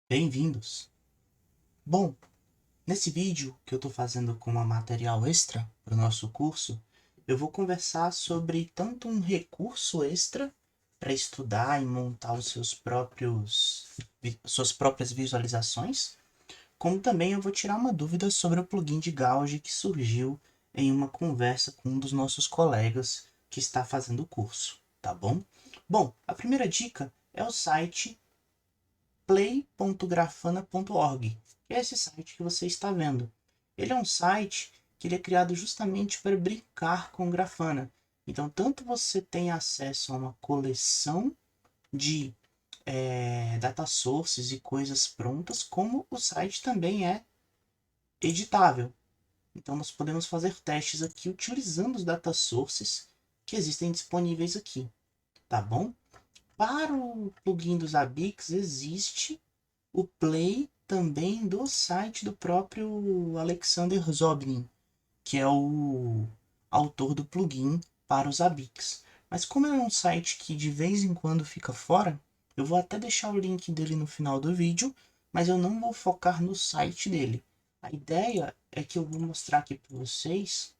Bem-vindos! Bom, nesse vídeo que eu estou fazendo com uma material extra para o nosso curso, eu vou conversar sobre tanto um recurso extra para estudar e montar os suas próprias visualizações, como também eu vou tirar uma dúvida sobre o plugin de Gauge que surgiu em uma conversa com um dos nossos colegas que está fazendo o curso, tá bom? Bom, a primeira dica é o site play.grafana.org, que é esse site que você está vendo. Ele é um site que ele é criado justamente para brincar com Grafana. Então, tanto você tem acesso a uma coleção de data sources e coisas prontas, como o site também é editável. Então, nós podemos fazer testes aqui utilizando os data sources que existem disponíveis aqui, tá bom? Para o plugin dos Abix existe o play também do site do próprio Alexander Zobnin, que é o autor do plugin para os Abix. Mas como é um site que de vez em quando fica fora, eu vou até deixar o link dele no final do vídeo, mas eu não vou focar no site dele. A ideia é que eu vou mostrar aqui para vocês.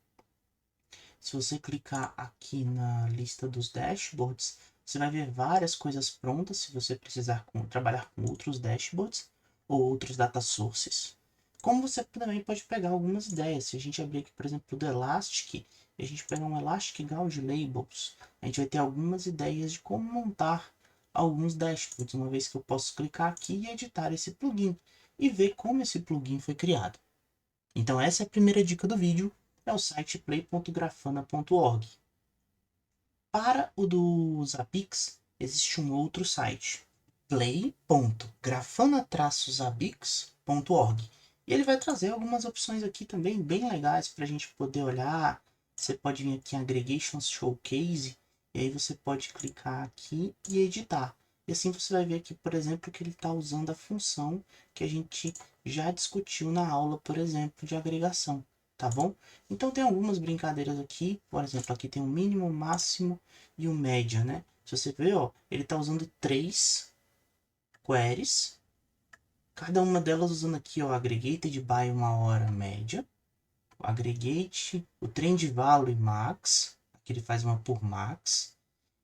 Se você clicar aqui na lista dos dashboards, você vai ver várias coisas prontas se você precisar trabalhar com outros dashboards ou outros data sources. Como você também pode pegar algumas ideias. Se a gente abrir aqui, por exemplo, do Elastic, e a gente pegar um Elastic Gauge Labels, a gente vai ter algumas ideias de como montar alguns dashboards, uma vez que eu posso clicar aqui e editar esse plugin e ver como esse plugin foi criado. Então essa é a primeira dica do vídeo, é o site play.grafana.org. Para o dos Zabbix, existe um outro site, play.grafana-zabbix.org. E ele vai trazer algumas opções aqui também bem legais para a gente poder olhar. Você pode vir aqui em Aggregations Showcase, e aí você pode clicar aqui e editar. E assim você vai ver aqui, por exemplo, que ele está usando a função que a gente já discutiu na aula, por exemplo, de agregação, tá bom? Então tem algumas brincadeiras aqui, por exemplo, aqui tem o mínimo, máximo e o média, né? Se você ver, ó, ele está usando 3 queries, cada uma delas usando aqui, ó, aggregated by uma hora média, o aggregate, o trend value max, aqui ele faz uma por max,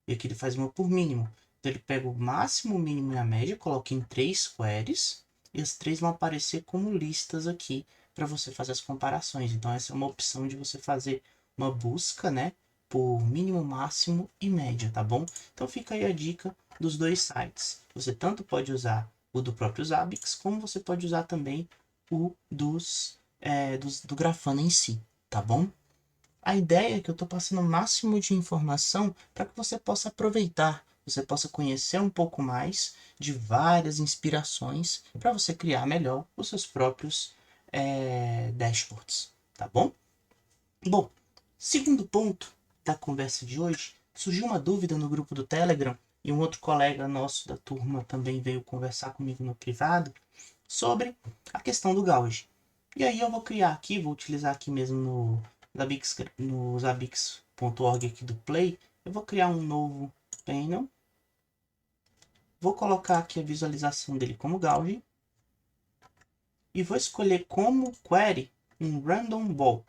e aqui ele faz uma por mínimo. Então ele pega o máximo, o mínimo e a média, coloca em 3 queries, e as 3 vão aparecer como listas aqui para você fazer as comparações. Então essa é uma opção de você fazer uma busca, né, por mínimo, máximo e média, tá bom? Então fica aí a dica dos dois sites. Você tanto pode usar o do próprio Zabbix, como você pode usar também o do Grafana em si, tá bom? A ideia é que eu estou passando o máximo de informação para que você possa aproveitar, você possa conhecer um pouco mais de várias inspirações para você criar melhor os seus próprios dashboards, tá bom? Bom, segundo ponto da conversa de hoje, surgiu uma dúvida no grupo do Telegram e um outro colega nosso da turma também veio conversar comigo no privado sobre a questão do gauge. E aí eu vou criar aqui, vou utilizar aqui mesmo no zabix.org aqui do Play, eu vou criar um novo panel, vou colocar aqui a visualização dele como gauge e vou escolher como query um random bulk.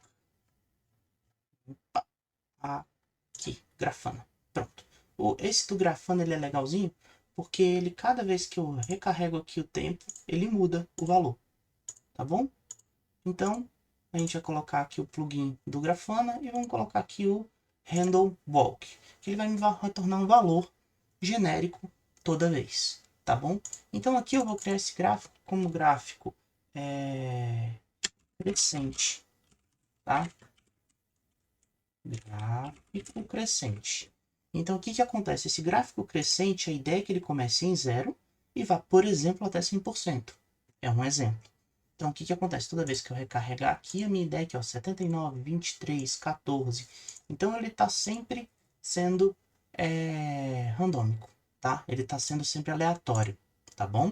Aqui, Grafana. Pronto. Esse do Grafana ele é legalzinho porque ele, cada vez que eu recarrego aqui o tempo, ele muda o valor, tá bom? Então, a gente vai colocar aqui o plugin do Grafana e vamos colocar aqui o handle bulk, que ele vai me retornar um valor genérico toda vez, tá bom? Então aqui eu vou criar esse gráfico como gráfico crescente, tá? Gráfico crescente. Então o que acontece? Esse gráfico crescente, a ideia é que ele comece em 0 e vá, por exemplo, até 100%. É um exemplo. Então, o que acontece? Toda vez que eu recarregar aqui, a minha ideia é que, ó, 79, 23, 14. Então, ele está sempre sendo randômico, tá? Ele está sendo sempre aleatório, tá bom?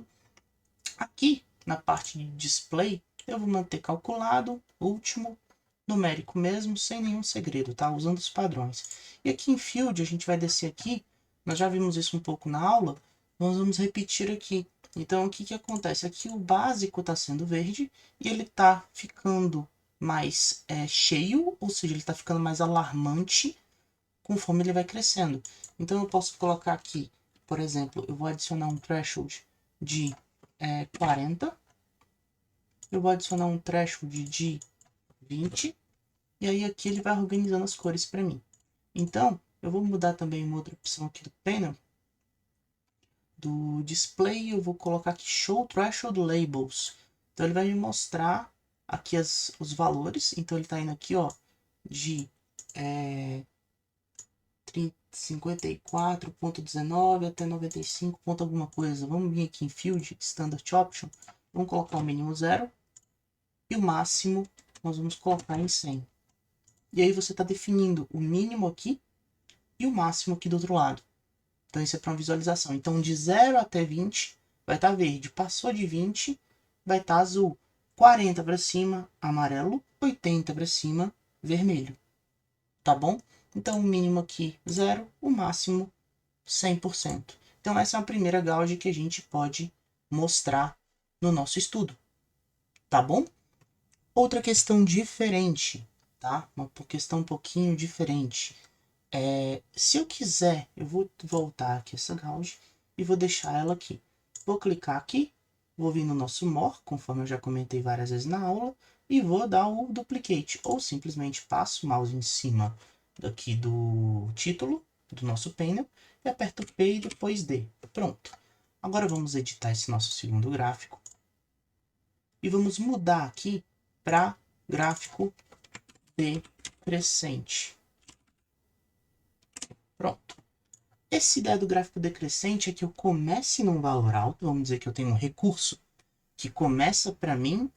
Aqui, na parte de display, eu vou manter calculado, último, numérico mesmo, sem nenhum segredo, tá? Usando os padrões. E aqui em Field, a gente vai descer aqui, nós já vimos isso um pouco na aula, nós vamos repetir aqui. Então, o que que acontece? Aqui o básico está sendo verde e ele está ficando mais cheio, ou seja, ele está ficando mais alarmante conforme ele vai crescendo. Então, eu posso colocar aqui, por exemplo, eu vou adicionar um threshold de 40, eu vou adicionar um threshold de 20, e aí aqui ele vai organizando as cores para mim. Então, eu vou mudar também uma outra opção aqui do panel, do display, eu vou colocar aqui Show Threshold Labels. Então ele vai me mostrar aqui os valores. Então ele está indo aqui, ó, de 54.19 até 95 ponto alguma coisa. Vamos vir aqui em Field, Standard Option. Vamos colocar o mínimo 0 e o máximo nós vamos colocar em 100. E aí você está definindo o mínimo aqui e o máximo aqui do outro lado. Então isso é para uma visualização. Então de 0 até 20 vai estar verde. Passou de 20 vai estar azul. 40 para cima, amarelo. 80 para cima, vermelho. Tá bom? Então o mínimo aqui 0, o máximo 100%. Então essa é a primeira gauge que a gente pode mostrar no nosso estudo. Tá bom? Outra questão diferente, tá? Uma questão um pouquinho diferente. Se eu quiser, eu vou voltar aqui essa gauge e vou deixar ela aqui. Vou clicar aqui, vou vir no nosso More, conforme eu já comentei várias vezes na aula, e vou dar o Duplicate, ou simplesmente passo o mouse em cima daqui do título do nosso painel e aperto P e depois D. Pronto. Agora vamos editar esse nosso segundo gráfico e vamos mudar aqui para gráfico decrescente. Pronto. Essa ideia do gráfico decrescente é que eu comece num valor alto, vamos dizer que eu tenho um recurso que começa para mim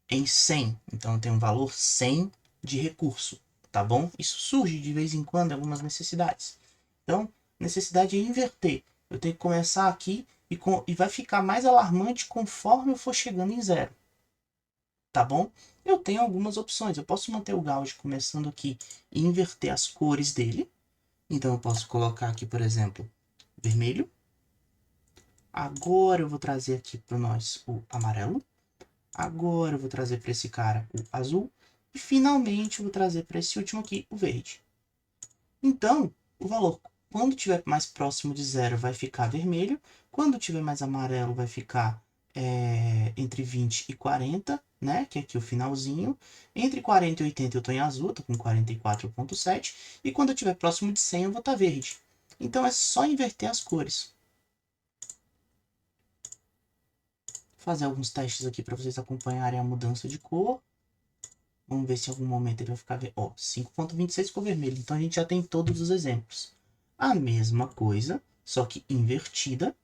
em 100, então eu tenho um valor 100 de recurso, tá bom? Isso surge de vez em quando em algumas necessidades. Então, necessidade é inverter. Eu tenho que começar aqui e vai ficar mais alarmante conforme eu for chegando em 0, tá bom? Eu tenho algumas opções, eu posso manter o gauge começando aqui e inverter as cores dele. Então eu posso colocar aqui, por exemplo, vermelho. Agora eu vou trazer aqui para nós o amarelo. Agora eu vou trazer para esse cara o azul. E finalmente eu vou trazer para esse último aqui o verde. Então, o valor, quando estiver mais próximo de 0, vai ficar vermelho. Quando tiver mais amarelo, vai ficar entre 20 e 40, né? Que é aqui o finalzinho. Entre 40 e 80 eu estou em azul, estou com 44.7. E quando eu estiver próximo de 100, eu vou estar verde. Então é só inverter as cores. Fazer alguns testes aqui para vocês acompanharem a mudança de cor. Vamos ver se em algum momento ele vai ficar... Ó, 5.26 ficou vermelho. Então a gente já tem todos os exemplos. A mesma coisa, só que invertida,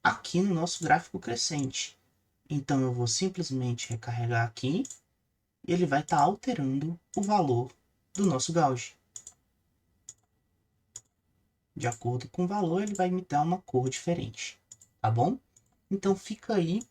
aqui no nosso gráfico crescente. Então eu vou simplesmente recarregar aqui e ele vai estar alterando o valor do nosso gauge. De acordo com o valor, ele vai me dar uma cor diferente, tá bom? Então fica aí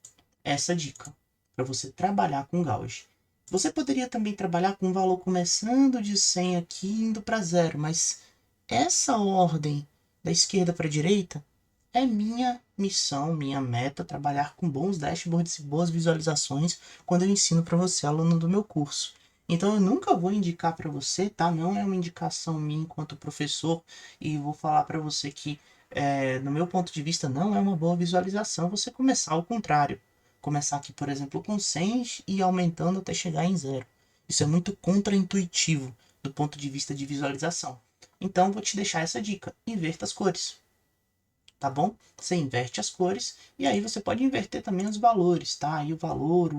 essa dica para você trabalhar com gauge. Você poderia também trabalhar com um valor começando de 100 aqui indo para 0, mas essa ordem da esquerda para a direita é minha missão, minha meta, trabalhar com bons dashboards e boas visualizações quando eu ensino para você, aluno do meu curso. Então eu nunca vou indicar para você, tá? Não é uma indicação minha enquanto professor e vou falar para você que, no meu ponto de vista, não é uma boa visualização você começar ao contrário. Começar aqui, por exemplo, com 100 e aumentando até chegar em 0. Isso é muito contraintuitivo do ponto de vista de visualização. Então vou te deixar essa dica, inverta as cores. Tá bom? Você inverte as cores e aí você pode inverter também os valores, tá? E o valor,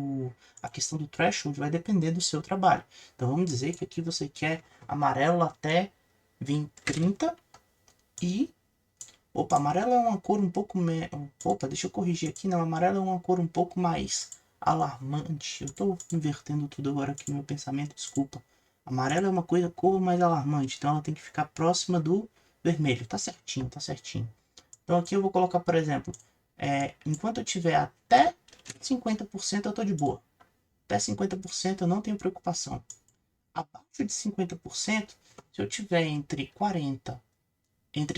a questão do threshold vai depender do seu trabalho. Então vamos dizer que aqui você quer amarelo até 20, 30 e... Opa, amarelo é uma cor um pouco... Opa, deixa eu corrigir aqui. Não, amarelo é uma cor um pouco mais alarmante. Eu tô invertendo tudo agora aqui no meu pensamento, desculpa. Amarelo é uma cor mais alarmante, então ela tem que ficar próxima do vermelho. Tá certinho, tá certinho. Então aqui eu vou colocar, por exemplo, enquanto eu tiver até 50% eu estou de boa. Até 50% eu não tenho preocupação. Abaixo de 50%, se eu tiver entre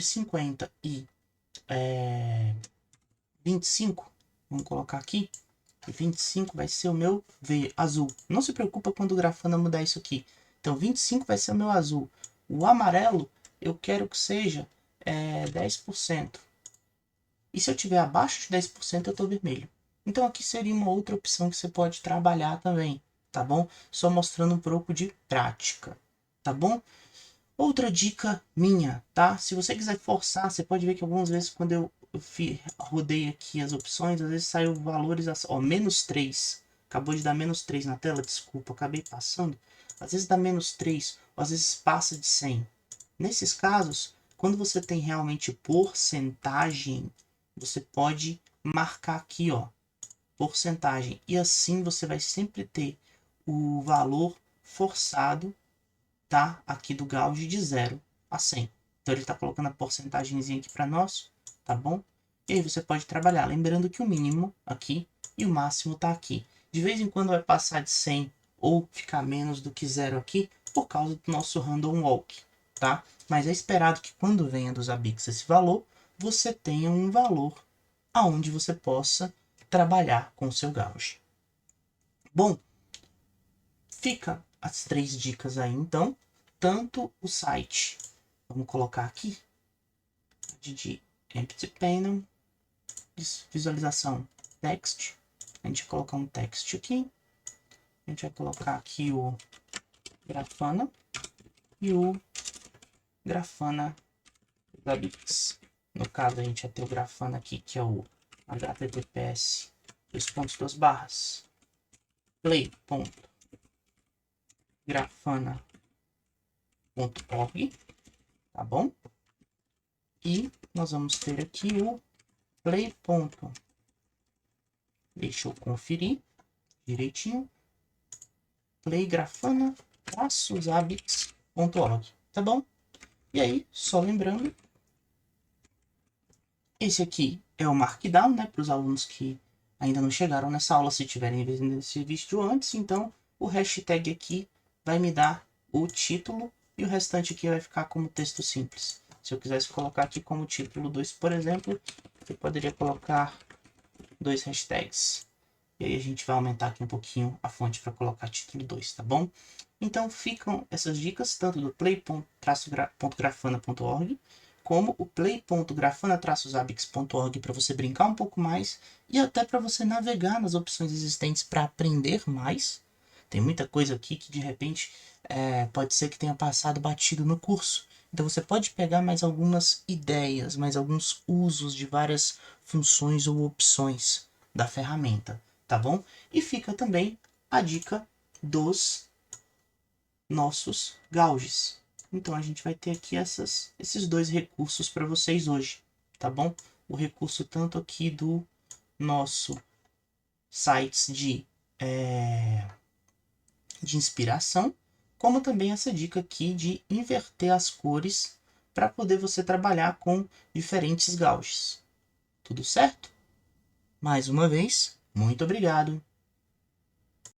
50 e 25, Vamos colocar aqui. E 25 vai ser o meu azul. Não se preocupa quando o Grafana mudar isso aqui. Então, 25 vai ser o meu azul. O amarelo, eu quero que seja 10%. E se eu tiver abaixo de 10%, eu estou vermelho. Então, aqui seria uma outra opção que você pode trabalhar também, tá bom? Só mostrando um pouco de prática, tá bom? Outra dica minha, tá? Se você quiser forçar, você pode ver que algumas vezes quando eu rodei aqui as opções, às vezes saiu valores, ó, -3. Acabou de dar -3 na tela, desculpa, acabei passando. Às vezes dá -3, ou às vezes passa de 100. Nesses casos, quando você tem realmente porcentagem, você pode marcar aqui, ó, porcentagem. E assim você vai sempre ter o valor forçado, tá? Aqui do gauge de 0 a 100. Então ele está colocando a porcentagemzinha aqui para nós, tá bom? E aí você pode trabalhar, lembrando que o mínimo aqui e o máximo tá aqui. De vez em quando vai passar de 100 ou ficar menos do que 0 aqui, por causa do nosso random walk, tá? Mas é esperado que quando venha dos Zabbix esse valor, você tenha um valor aonde você possa trabalhar com o seu gauge. Bom, fica as 3 dicas aí então, tanto o site, vamos colocar aqui, de Empty Panel, visualização text, a gente vai colocar um text aqui, a gente vai colocar aqui o Grafana e o Grafana Zabbix. No caso a gente vai ter o Grafana aqui, que é o https play.grafana.org, tá bom? E nós vamos ter aqui o play. Deixa eu conferir direitinho. playgrafana-zabbix.org, tá bom? E aí, só lembrando, esse aqui é o Markdown, né? Para os alunos que ainda não chegaram nessa aula, se tiverem visto esse vídeo antes, então o hashtag aqui vai me dar o título e o restante aqui vai ficar como texto simples. Se eu quisesse colocar aqui como título 2, por exemplo, eu poderia colocar 2 hashtags. E aí a gente vai aumentar aqui um pouquinho a fonte para colocar título 2, tá bom? Então ficam essas dicas, tanto do play.grafana.org, como o play.grafana-zabbix.org para você brincar um pouco mais e até para você navegar nas opções existentes para aprender mais. Tem muita coisa aqui que de repente pode ser que tenha passado batido no curso. Então você pode pegar mais algumas ideias, mais alguns usos de várias funções ou opções da ferramenta, tá bom? E fica também a dica dos nossos gauges. Então a gente vai ter aqui esses 2 recursos para vocês hoje, tá bom? O recurso tanto aqui do nosso sites de inspiração, como também essa dica aqui de inverter as cores para poder você trabalhar com diferentes gauges. Tudo certo? Mais uma vez, muito obrigado!